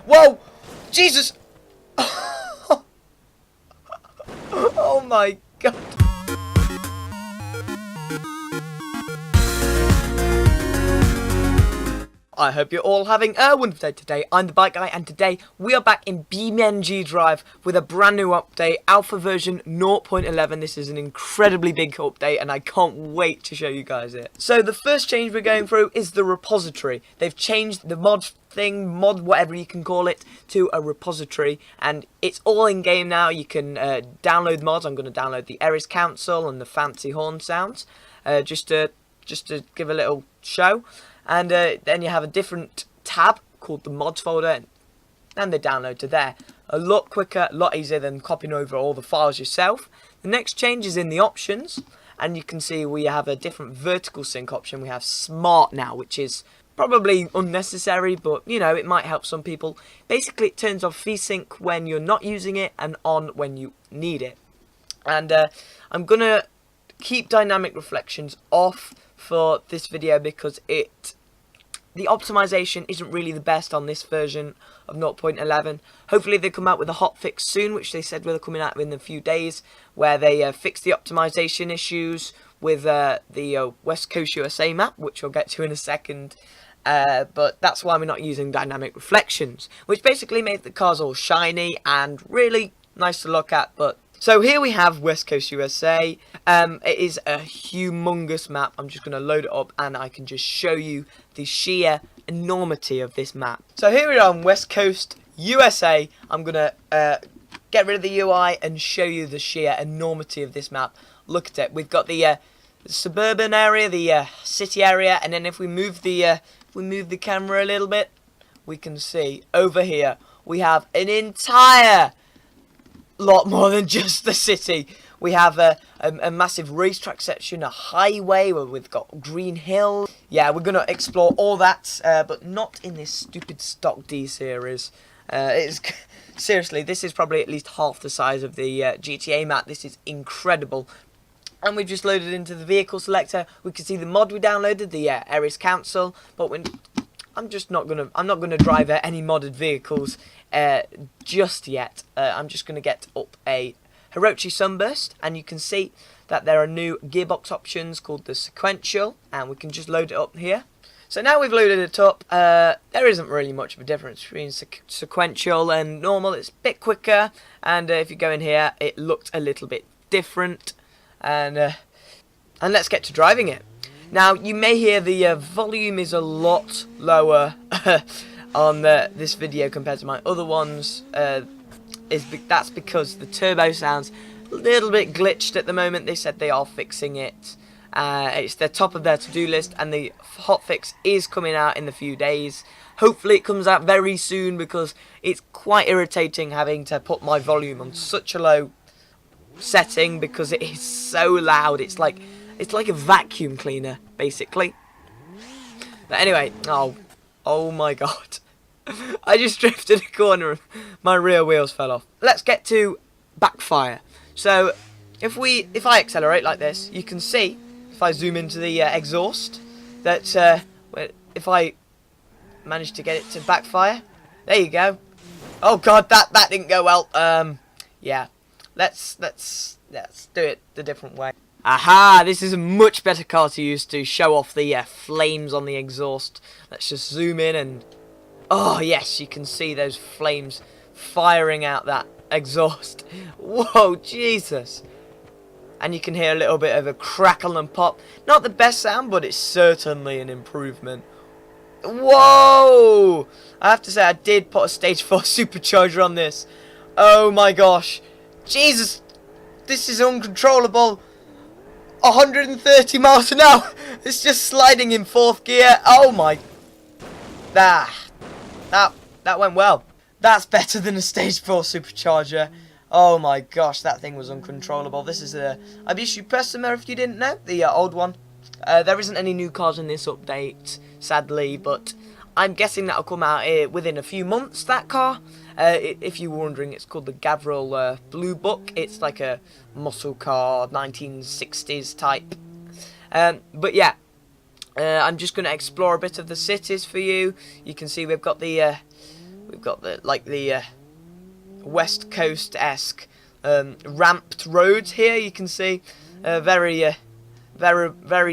Whoa! Jesus! Oh my god. I hope you're all having a wonderful day today. I'm the ByteGuy, and today we are back in BeamNG.Drive with a brand new update, alpha version 0.11. This is an incredibly big update and I can't wait to show you guys it. So the first change we're going through is the repository. They've changed the mod whatever you can call it, to a repository, and it's all in game now. You can download mods. I'm going to download the Eris Council and the fancy horn sounds, just to give a little show. And then you have a different tab called the mods folder, and they download to there. A lot quicker, a lot easier than copying over all the files yourself. The next change is in the options, and you can see we have a different vertical sync option. We have smart now, which is probably unnecessary, but you know, it might help some people. Basically, it turns off VSync when you're not using it and on when you need it. And I'm gonna keep dynamic reflections off for this video because the optimization isn't really the best on this version of 0.11. Hopefully they come out with a hotfix soon, which they said they're coming out in a few days, where they fix the optimization issues with the West Coast USA map, which we'll get to in a second. But that's why we're not using dynamic reflections, which basically made the cars all shiny and really nice to look at. But so here we have West Coast USA. It is a humongous map. I'm just going to load it up and I can just show you the sheer enormity of this map. So here we are on West Coast USA. I'm going to get rid of the UI and show you the sheer enormity of this map. Look at it. We've got the suburban area, the city area, and then if we move the camera a little bit, we can see over here we have an entire lot more than just the city. We have a massive racetrack section, a highway where we've got green hills. Yeah, we're going to explore all that, but not in this stupid stock D series. Seriously, this is probably at least half the size of the GTA map. This is incredible. And we've just loaded into the vehicle selector. We can see the mod we downloaded, the Eris Council, but I'm not gonna drive any modded vehicles just yet. I'm just gonna get up a Hirochi Sunburst, and you can see that there are new gearbox options called the sequential, and we can just load it up here. So now we've loaded it up, there isn't really much of a difference between sequential and normal. It's a bit quicker, and if you go in here, it looked a little bit different. And let's get to driving it. Now, you may hear the volume is a lot lower on this video compared to my other ones. That's because the turbo sounds a little bit glitched at the moment. They said they are fixing it. It's the top of their to-do list, and the hotfix is coming out in a few days. Hopefully it comes out very soon, because it's quite irritating having to put my volume on such a low setting because it is so loud. It's like a vacuum cleaner basically. But anyway, oh my god, I just drifted a corner and my rear wheels fell off. Let's get to backfire. So if I accelerate like this, you can see if I zoom into the exhaust that if I manage to get it to backfire, there you go. Oh god, that didn't go well. Yeah. Let's do it the different way. Aha! This is a much better car to use to show off the flames on the exhaust. Let's just zoom in and... oh yes, you can see those flames firing out that exhaust. Whoa, Jesus! And you can hear a little bit of a crackle and pop. Not the best sound, but it's certainly an improvement. Whoa! I have to say, I did put a stage 4 supercharger on this. Oh my gosh. Jesus, this is uncontrollable. 130 miles an hour. It's just sliding in 4th gear. Oh my. That went well. That's better than a stage 4 supercharger. Oh my gosh, that thing was uncontrollable. This is a Ibishu Persima, if you didn't know, the old one. There isn't any new cars in this update, sadly, but I'm guessing that'll come out within a few months, that car. If you were wondering, it's called the Gavril Blue Book. It's like a muscle car, 1960s type. But yeah, I'm just going to explore a bit of the cities for you. You can see we've got the We've got the West Coast-esque ramped roads here. You can see very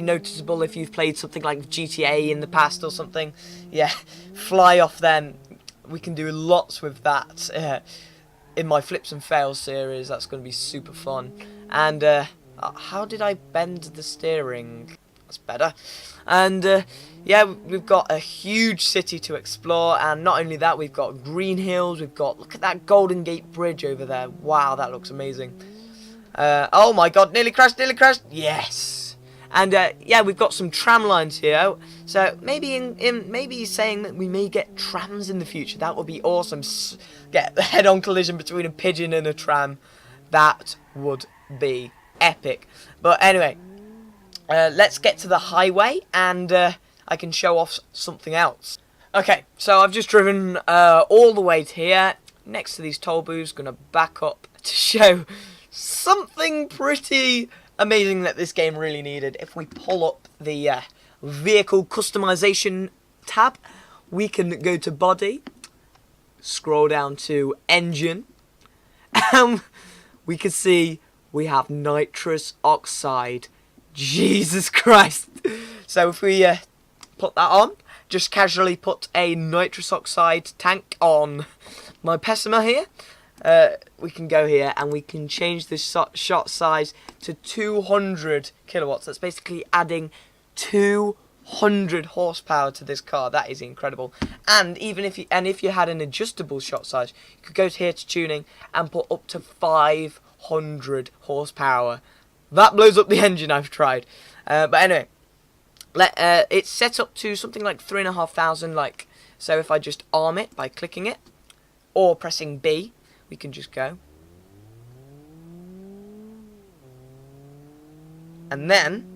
noticeable if you've played something like GTA in the past or something. Yeah, fly off them. We can do lots with that in my Flips and Fails series. That's going to be super fun. And how did I bend the steering? That's better. And yeah, we've got a huge city to explore, and not only that, we've got green hills. Look at that Golden Gate Bridge over there. Wow, that looks amazing. Oh my god, nearly crashed, yes. And yeah, we've got some tram lines here. So maybe maybe he's saying that we may get trams in the future. That would be awesome. Get the head-on collision between a pigeon and a tram. That would be epic. But anyway, let's get to the highway, and I can show off something else. Okay, so I've just driven all the way to here, next to these toll booths. Gonna back up to show something pretty amazing that this game really needed. If we pull up the vehicle customization tab, we can go to body, scroll down to engine, and we can see we have nitrous oxide. Jesus Christ. So if we put that on, just casually put a nitrous oxide tank on my Pessima here, we can go here and we can change the shot size to 200 kilowatts. That's basically adding 200 horsepower to this car. That is incredible. And even if you had an adjustable shot size, you could go here to tuning and put up to 500 horsepower. That blows up the engine. I've tried, but anyway, it's set up to something like 3,500. Like, so if I just arm it by clicking it or pressing B, we can just go. And then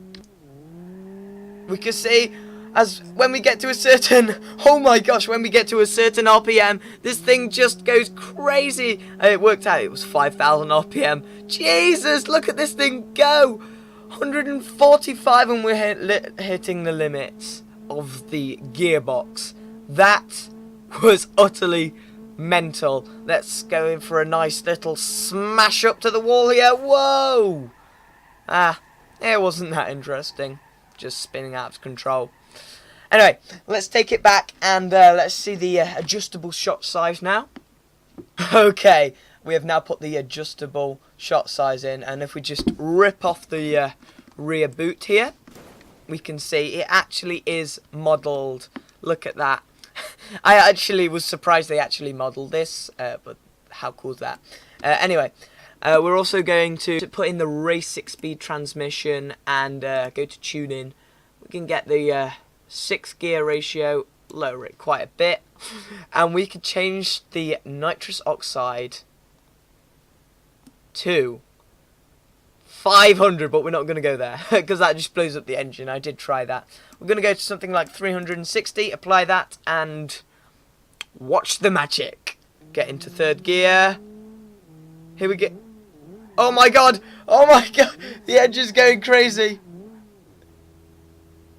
we can see as when we get to a certain, oh my gosh, when we get to a certain RPM, this thing just goes crazy. It worked out it was 5,000 RPM. Jesus, look at this thing go. 145, and we're hitting the limits of the gearbox. That was utterly mental. Let's go in for a nice little smash up to the wall here. Whoa! It wasn't that interesting. Just spinning out of control. Anyway, let's take it back and let's see the adjustable shot size now. Okay, we have now put the adjustable shot size in, and if we just rip off the rear boot here, we can see it actually is modelled. Look at that. I actually was surprised they actually modelled this, but how cool is that? Anyway, we're also going to put in the race 6-speed transmission and go to tuning. We can get the 6-gear ratio, lower it quite a bit, and we can change the nitrous oxide to 500, but we're not going to go there because that just blows up the engine. I did try that. We're going to go to something like 360, apply that, and watch the magic. Get into 3rd gear. Here we go. Oh my god! Oh my god! The engine's going crazy.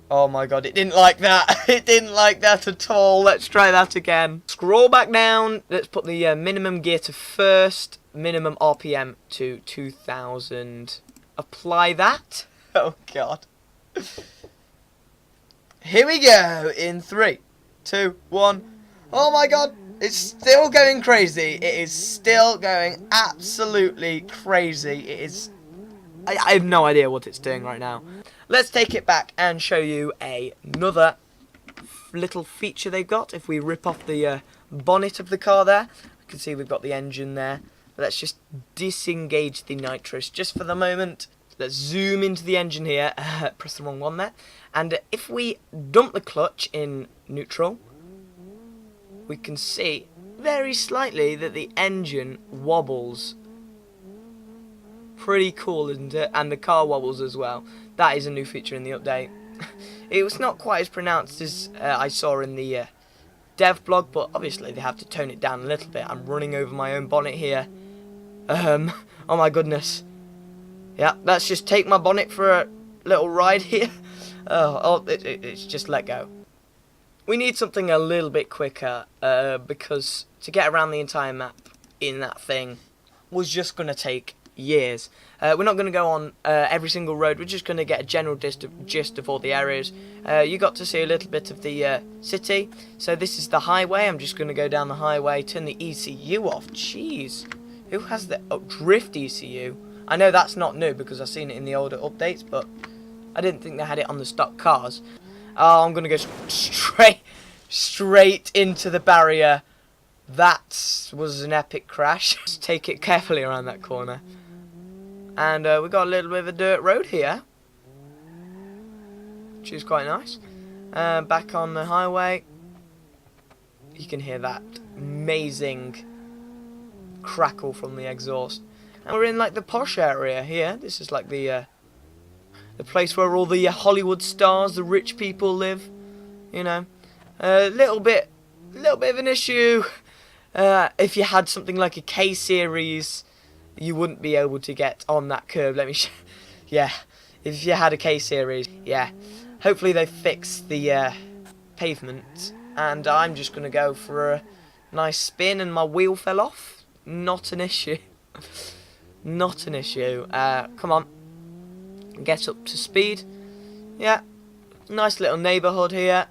Oh my god, it didn't like that. It didn't like that at all. Let's try that again. Scroll back down. Let's put the minimum gear to 1st. Minimum RPM to 2,000. Apply that. Oh god. Here we go in 3, 2, 1. Oh my god. It's still going crazy. It is still going absolutely crazy. It is... I have no idea what it's doing right now. Let's take it back and show you another little feature they've got. If we rip off the bonnet of the car there, you can see we've got the engine there. Let's just disengage the nitrous just for the moment. Let's zoom into the engine here. Press the wrong one there. And if we dump the clutch in neutral, we can see very slightly that the engine wobbles. Pretty cool, isn't it? And the car wobbles as well. That is a new feature in the update. It was not quite as pronounced as I saw in the dev blog, but obviously they have to tone it down a little bit. I'm running over my own bonnet here. Oh my goodness. Yeah, let's just take my bonnet for a little ride here. It's just let go. we need something a little bit quicker, because to get around the entire map in that thing was just going to take years. We're not going to go on every single road. We're just going to get a general gist of all the areas. You got to see a little bit of the city. So this is the highway. I'm just going to go down the highway, turn the ECU off. Jeez, who has the drift ECU? I know that's not new because I've seen it in the older updates, but I didn't think they had it on the stock cars. Oh, I'm going to go straight into the barrier. That was an epic crash. Just take it carefully around that corner. And we've got a little bit of a dirt road here, which is quite nice. Back on the highway, you can hear that amazing crackle from the exhaust. And we're in like the posh area here. This is like the place where all the Hollywood stars, the rich people live. You know, a little bit of an issue. If you had something like a K series, you wouldn't be able to get on that curb. Let me show. Yeah, if you had a K series, yeah. Hopefully they fix the pavement, and I'm just gonna go for a nice spin, and my wheel fell off. Not an issue. Not an issue. Come on, get up to speed. Yeah, nice little neighbourhood here.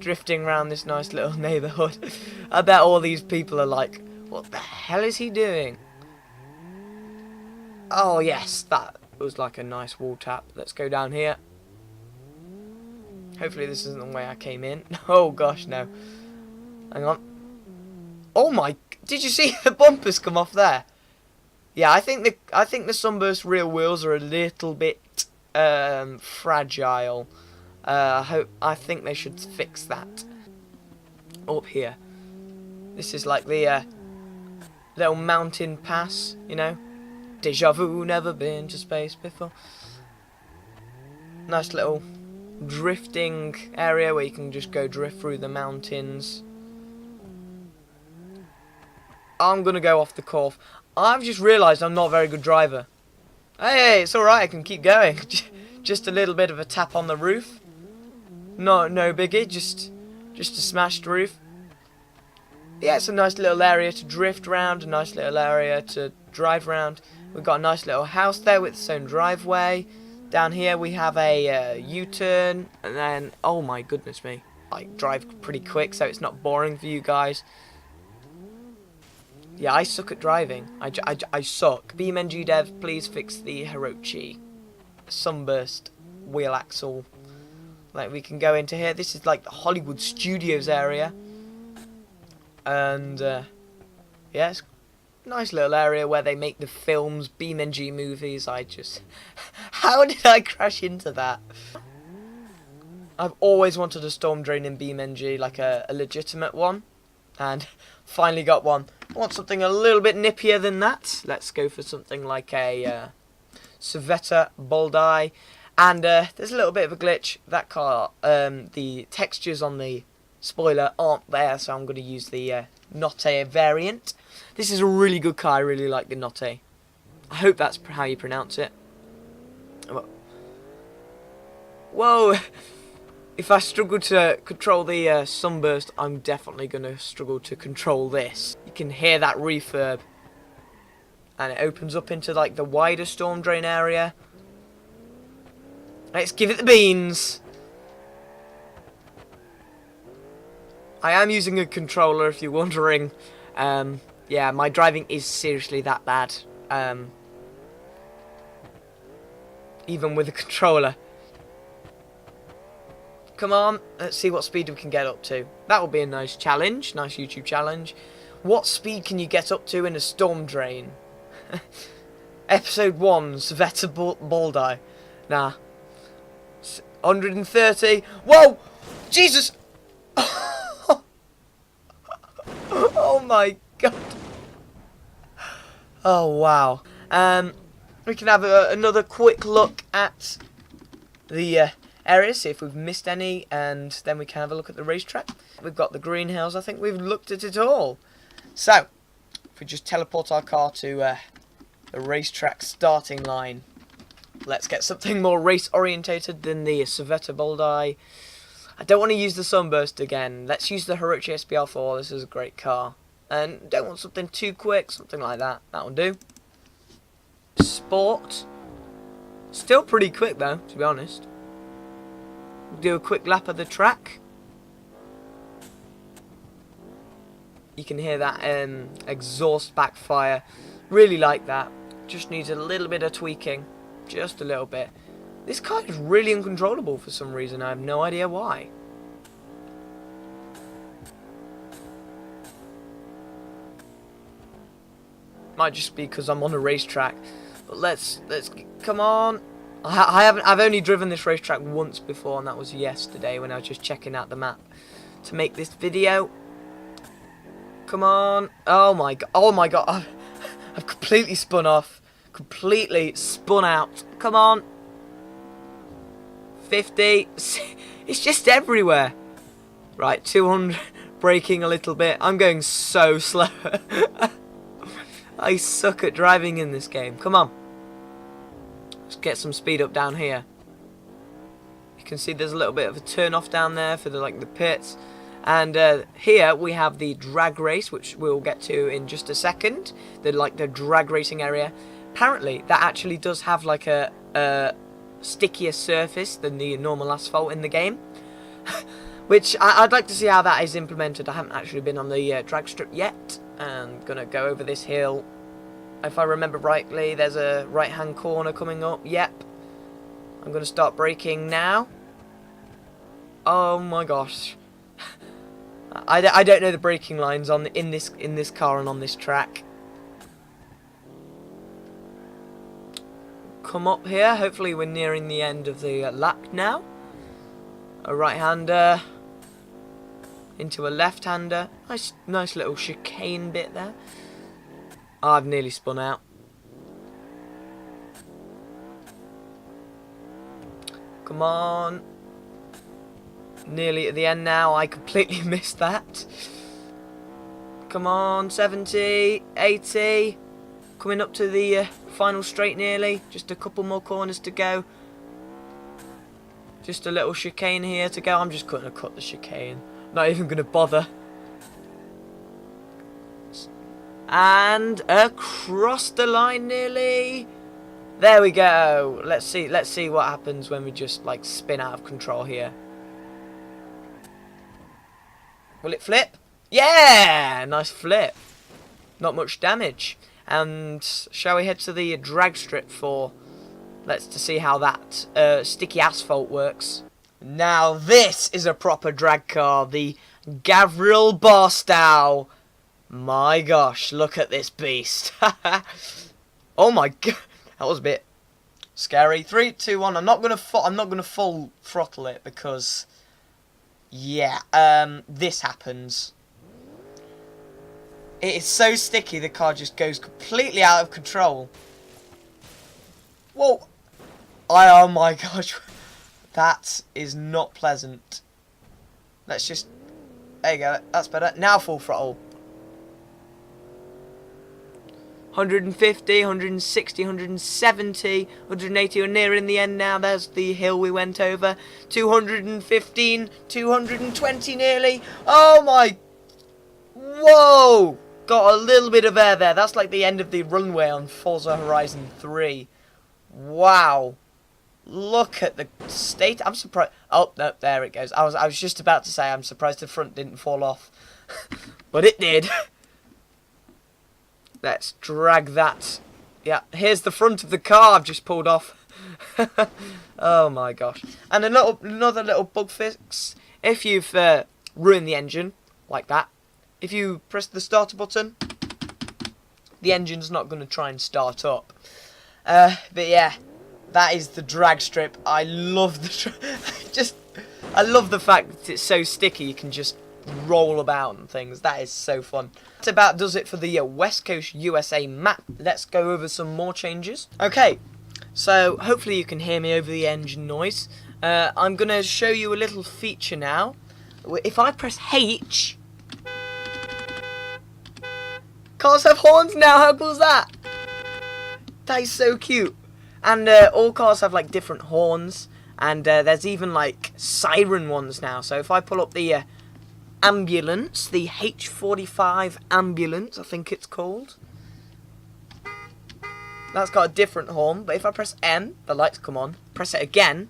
Drifting around this nice little neighbourhood. I bet all these people are like, what the hell is he doing? Oh yes, that was like a nice wall tap. Let's go down here. Hopefully this isn't the way I came in. Oh gosh, no. Hang on. Oh my, did you see the bumpers come off there? Yeah, I think the Sunburst rear wheels are a little bit fragile. I think they should fix that. Up here, this is like the little mountain pass, you know. Deja vu, never been to space before. Nice little drifting area where you can just go drift through the mountains. I'm gonna go off the course. I've just realised I'm not a very good driver. Hey, it's alright, I can keep going. Just a little bit of a tap on the roof. No biggie, just a smashed roof. Yeah, it's a nice little area to drift around, a nice little area to drive around. We've got a nice little house there with its own driveway. Down here we have a U-turn, and then, oh my goodness me, I drive pretty quick so it's not boring for you guys. Yeah, I suck at driving. I suck. BeamNG dev, please fix the Hirochi Sunburst wheel axle. Like, we can go into here. This is like the Hollywood Studios area. And, yeah, it's a nice little area where they make the films, BeamNG movies. How did I crash into that? I've always wanted a storm drain in BeamNG, like a legitimate one. And finally got one. I want something a little bit nippier than that. Let's go for something like a Assetto Corsa. And there's a little bit of a glitch. That car, the textures on the spoiler aren't there, so I'm going to use the Notte variant. This is a really good car. I really like the Notte. I hope that's how you pronounce it. Whoa! If I struggle to control the Sunburst, I'm definitely going to struggle to control this. You can hear that refurb. And it opens up into like the wider storm drain area. Let's give it the beans. I am using a controller, if you're wondering. Yeah, my driving is seriously that bad. Even with a controller. Come on, let's see what speed we can get up to. That will be a nice challenge, nice YouTube challenge. What speed can you get up to in a storm drain? Episode 1, Assetto Corsa. Nah. 130. Whoa! Jesus! Oh my god. Oh wow. We can have another quick look at the areas, see if we've missed any, and then we can have a look at the racetrack. We've got the greenhouse. I think we've looked at it all. So, if we just teleport our car to the racetrack starting line, let's get something more race orientated than the Assetto Corsa. I don't want to use the Sunburst again. Let's use the Hirochi SBR4. This is a great car. And don't want something too quick, something like that. That'll do. Sport. Still pretty quick though, to be honest. Do a quick lap of the track. You can hear that exhaust backfire. Really like that. Just needs a little bit of tweaking. Just a little bit. This car is really uncontrollable for some reason. I have no idea why. Might just be because I'm on a racetrack. But let's come on. I've only driven this racetrack once before, and that was yesterday when I was just checking out the map to make this video. Come on. Oh my god. Oh my god. I've completely spun off. Completely spun out. Come on. 50. It's just everywhere. Right, 200. Braking a little bit. I'm going so slow. I suck at driving in this game. Come on. Let's get some speed up down here. You can see there's a little bit of a turn off down there for the pits. And here we have the drag race, which we'll get to in just a second. The drag racing area. Apparently, that actually does have like a stickier surface than the normal asphalt in the game. Which I'd like to see how that is implemented. I haven't actually been on the drag strip yet. I'm gonna go over this hill. If I remember rightly, there's a right-hand corner coming up. Yep. I'm gonna start braking now. Oh my gosh. I don't know the braking lines in this car and on this track. Come up here. Hopefully we're nearing the end of the lap now. A right-hander into a left-hander. Nice little chicane bit there. Oh, I've nearly spun out. Come on. Nearly at the end now. I completely missed that. Come on, 70, 80. Coming up to the final straight nearly. Just a couple more corners to go. Just a little chicane here to go. I'm just going to cut the chicane. Not even going to bother. And across the line nearly. There we go. Let's see what happens when we just spin out of control here. Will it flip? Yeah! Nice flip. Not much damage. And shall we head to the drag strip to see how that sticky asphalt works. Now this is a proper drag car. The Gavril Barstow. My gosh, look at this beast. Oh my god. That was a bit scary. 3, 2, 1. I'm not gonna full throttle it because this happens. It is so sticky the car just goes completely out of control. Whoa. Oh my gosh. That is not pleasant. Let's just... There you go. That's better. Now full throttle. 150, 160, 170, 180. We're near in the end now. There's the hill we went over. 215, 220 nearly. Oh my... Whoa! Got a little bit of air there. That's like the end of the runway on Forza Horizon 3. Wow. Look at the state. I'm surprised. Oh, no, there it goes. I was just about to say I'm surprised the front didn't fall off. But it did. Let's drag that. Yeah, here's the front of the car I've just pulled off. Oh my gosh. And another little bug fix. If you've ruined the engine, like that, if you press the starter button, the engine's not going to try and start up. But yeah, that is the drag strip. I love I love the fact that it's so sticky you can just roll about and things. That is so fun. That about does it for the West Coast USA map. Let's go over some more changes. Okay, so hopefully you can hear me over the engine noise. I'm going to show you a little feature now. If I press H, cars have horns now. How cool is that? That is so cute. And all cars have different horns. And there's even like siren ones now. So if I pull up the ambulance, the H45 ambulance, I think it's called. That's got a different horn, but if I press M, the lights come on. Press it again.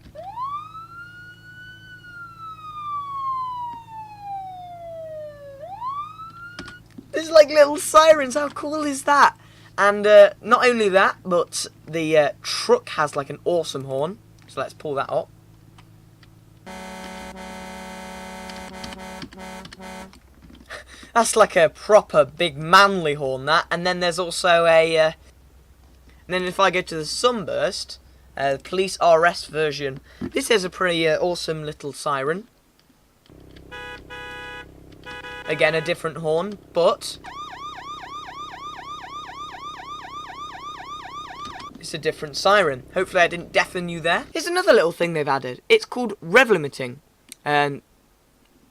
There's like little sirens, how cool is that? And not only that, but the truck has like an awesome horn. So let's pull that up. That's like a proper big manly horn, that. And then there's also a... and then if I go to the Sunburst, Police RS version, this is a pretty awesome little siren. Again, a different horn, but... it's a different siren. Hopefully I didn't deafen you there. Here's another little thing they've added. It's called rev limiting. And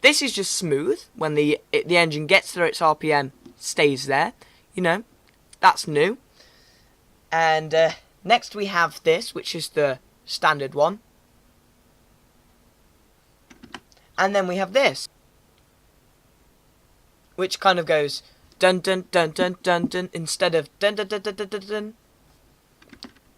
this is just smooth. When the engine gets to its RPM, stays there. You know, that's new. And next we have this, which is the standard one. And then we have this, which kind of goes dun dun dun dun dun dun instead of dun dun dun dun dun dun dun.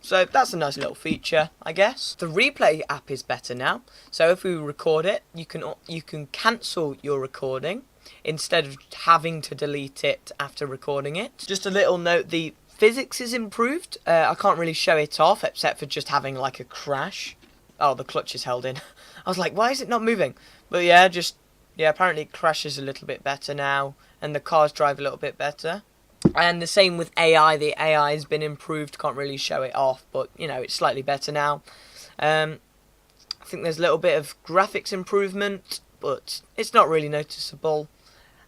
So that's a nice little feature, I guess. The replay app is better now. So if we record it, you can cancel your recording instead of having to delete it after recording it. Just a little note, the physics is improved. I can't really show it off except for just having like a crash. Oh, the clutch is held in. I was like, why is it not moving? But yeah, apparently it crashes a little bit better now, and the cars drive a little bit better. And the same with AI. The AI has been improved. Can't really show it off, but you know, it's slightly better now. I think there's a little bit of graphics improvement, but it's not really noticeable.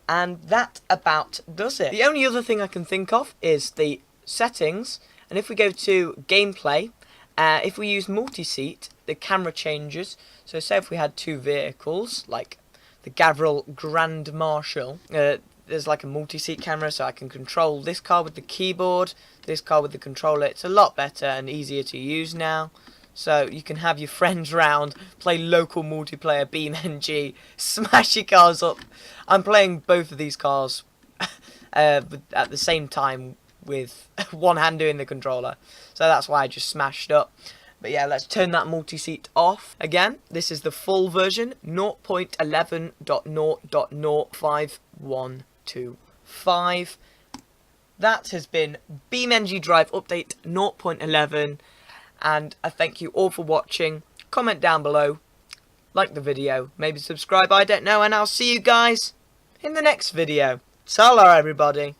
And that about does it. The only other thing I can think of is the settings. And if we go to gameplay, if we use multi-seat, the camera changes. So say if we had two vehicles, like the Gavril Grand Marshal, there's like a multi-seat camera, so I can control this car with the keyboard, this car with the controller. It's a lot better and easier to use now. So you can have your friends round, play local multiplayer BeamNG, smash your cars up. I'm playing both of these cars at the same time with one hand doing the controller. So that's why I just smashed up. But yeah, let's turn that multi-seat off. Again, this is the full version, 0.11.0.05.125. That has been BeamNG.Drive update 0.11. And I thank you all for watching. Comment down below. Like the video. Maybe subscribe, I don't know. And I'll see you guys in the next video. Ta-ra, everybody.